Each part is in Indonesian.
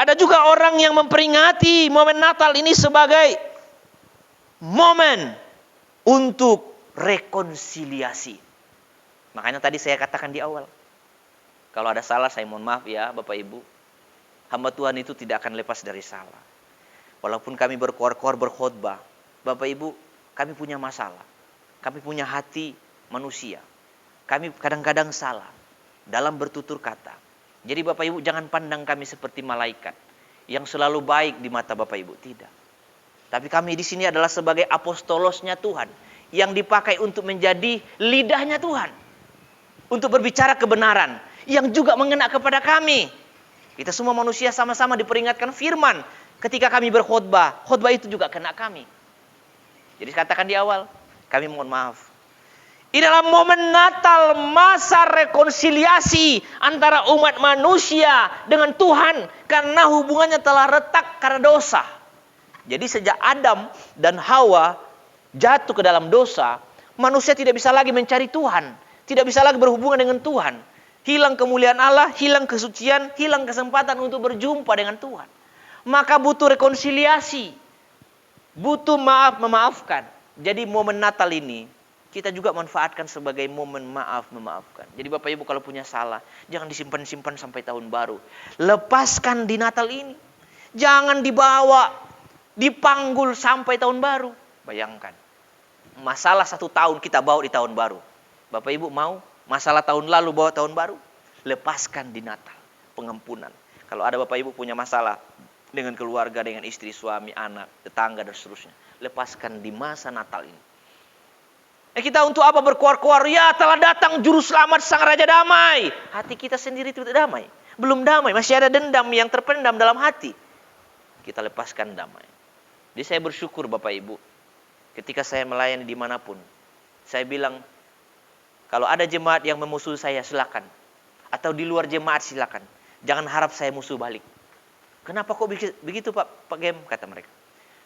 Ada juga orang yang memperingati momen Natal ini sebagai momen untuk rekonsiliasi. Makanya tadi saya katakan di awal, kalau ada salah saya mohon maaf ya Bapak Ibu. Hamba Tuhan itu tidak akan lepas dari salah. Walaupun kami berkoar-koar berkhotbah, Bapak Ibu, kami punya masalah. Kami punya hati manusia. Kami kadang-kadang salah dalam bertutur kata. Jadi Bapak Ibu jangan pandang kami seperti malaikat yang selalu baik di mata Bapak Ibu, tidak. Tapi kami di sini adalah sebagai apostolosnya Tuhan yang dipakai untuk menjadi lidahnya Tuhan. Untuk berbicara kebenaran yang juga mengena kepada kami. Kita semua manusia sama-sama diperingatkan firman. Ketika kami berkhotbah, khotbah itu juga kena kami. Jadi katakan di awal, kami mohon maaf. Ini adalah momen Natal, masa rekonsiliasi antara umat manusia dengan Tuhan. Karena hubungannya telah retak karena dosa. Jadi sejak Adam dan Hawa jatuh ke dalam dosa, manusia tidak bisa lagi mencari Tuhan. Tidak bisa lagi berhubungan dengan Tuhan. Hilang kemuliaan Allah, hilang kesucian, hilang kesempatan untuk berjumpa dengan Tuhan. Maka butuh rekonsiliasi. Butuh maaf memaafkan. Jadi momen Natal ini kita juga manfaatkan sebagai momen maaf memaafkan. Jadi Bapak Ibu kalau punya salah, jangan disimpan-simpan sampai tahun baru. Lepaskan di Natal ini. Jangan dibawa, dipanggul sampai tahun baru. Bayangkan. Masalah 1 tahun kita bawa di tahun baru. Bapak Ibu mau masalah tahun lalu bawa tahun baru? Lepaskan di Natal. Pengampunan. Kalau ada Bapak Ibu punya masalah dengan keluarga, dengan istri, suami, anak, tetangga dan seterusnya. Lepaskan di masa Natal ini. Kita untuk apa berkuar-kuar? Ya telah datang juru selamat sang Raja Damai. Hati kita sendiri tidak damai. Belum damai. Masih ada dendam yang terpendam dalam hati. Kita lepaskan damai. Jadi saya bersyukur Bapak Ibu. Ketika saya melayani dimanapun. Saya bilang, kalau ada jemaat yang memusuhi saya, silakan. Atau di luar jemaat, silakan. Jangan harap saya musuh balik. Kenapa kok begitu Pak Gem? Kata mereka.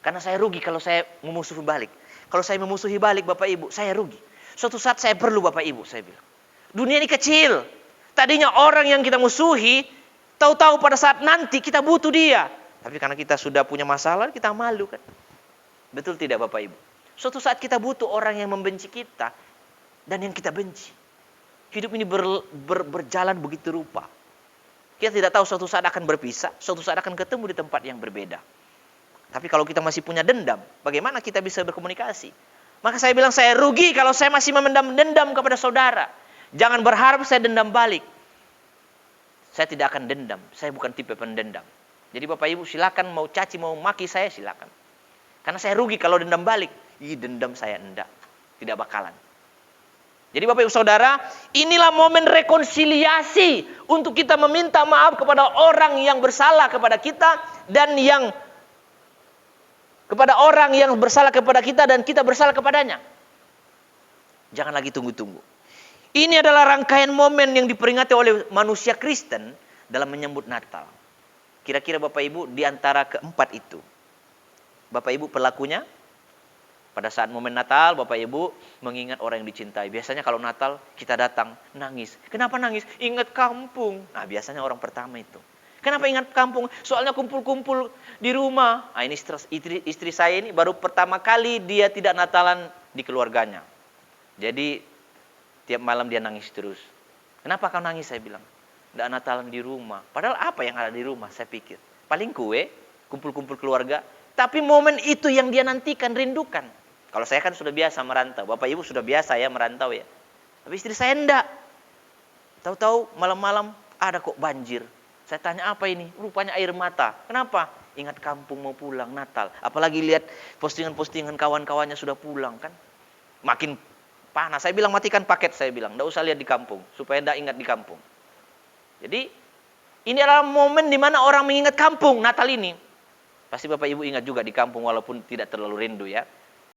Karena saya rugi kalau saya memusuhi balik. Kalau saya memusuhi balik Bapak Ibu, saya rugi. Suatu saat saya perlu Bapak Ibu, saya bilang. Dunia ini kecil. Tadinya orang yang kita musuhi, tahu-tahu pada saat nanti kita butuh dia. Tapi karena kita sudah punya masalah, kita malu kan. Betul tidak Bapak Ibu? Suatu saat kita butuh orang yang membenci kita. Dan yang kita benci. Hidup ini berjalan begitu rupa. Kita tidak tahu suatu saat akan berpisah. Suatu saat akan ketemu di tempat yang berbeda. Tapi kalau kita masih punya dendam. Bagaimana kita bisa berkomunikasi? Maka saya bilang saya rugi kalau saya masih memendam dendam kepada saudara. Jangan berharap saya dendam balik. Saya tidak akan dendam. Saya bukan tipe pendendam. Jadi Bapak Ibu silakan mau caci mau maki saya silakan. Karena saya rugi kalau dendam balik. Dendam saya enggak. Tidak bakalan. Jadi Bapak Ibu Saudara, inilah momen rekonsiliasi untuk kita meminta maaf kepada orang yang bersalah kepada kita dan yang kepada orang yang bersalah kepada kita dan kita bersalah kepadanya. Jangan lagi tunggu-tunggu. Ini adalah rangkaian momen yang diperingati oleh manusia Kristen dalam menyambut Natal. Kira-kira Bapak Ibu di antara keempat itu, Bapak Ibu pelakunya? Pada saat momen Natal, Bapak Ibu mengingat orang yang dicintai. Biasanya kalau Natal kita datang nangis. Kenapa nangis? Ingat kampung. Nah biasanya orang pertama itu. Kenapa ingat kampung? Soalnya kumpul-kumpul di rumah. Nah, ini istri saya ini baru pertama kali dia tidak Natalan di keluarganya. Jadi tiap malam dia nangis terus. Kenapa kau nangis? Saya bilang. Tidak Natalan di rumah. Padahal apa yang ada di rumah? Saya pikir. Paling kue, kumpul-kumpul keluarga. Tapi momen itu yang dia nantikan, rindukan. Kalau saya kan sudah biasa merantau. Bapak Ibu sudah biasa ya merantau ya. Tapi istri saya enggak. Tahu-tahu malam-malam ada kok banjir. Saya tanya apa ini? Rupanya air mata. Kenapa? Ingat kampung mau pulang Natal. Apalagi lihat postingan-postingan kawan-kawannya sudah pulang kan. Makin panas. Saya bilang matikan paket saya bilang. Enggak usah lihat di kampung. Supaya enggak ingat di kampung. Jadi ini adalah momen di mana orang mengingat kampung Natal ini. Pasti Bapak Ibu ingat juga di kampung walaupun tidak terlalu rindu ya.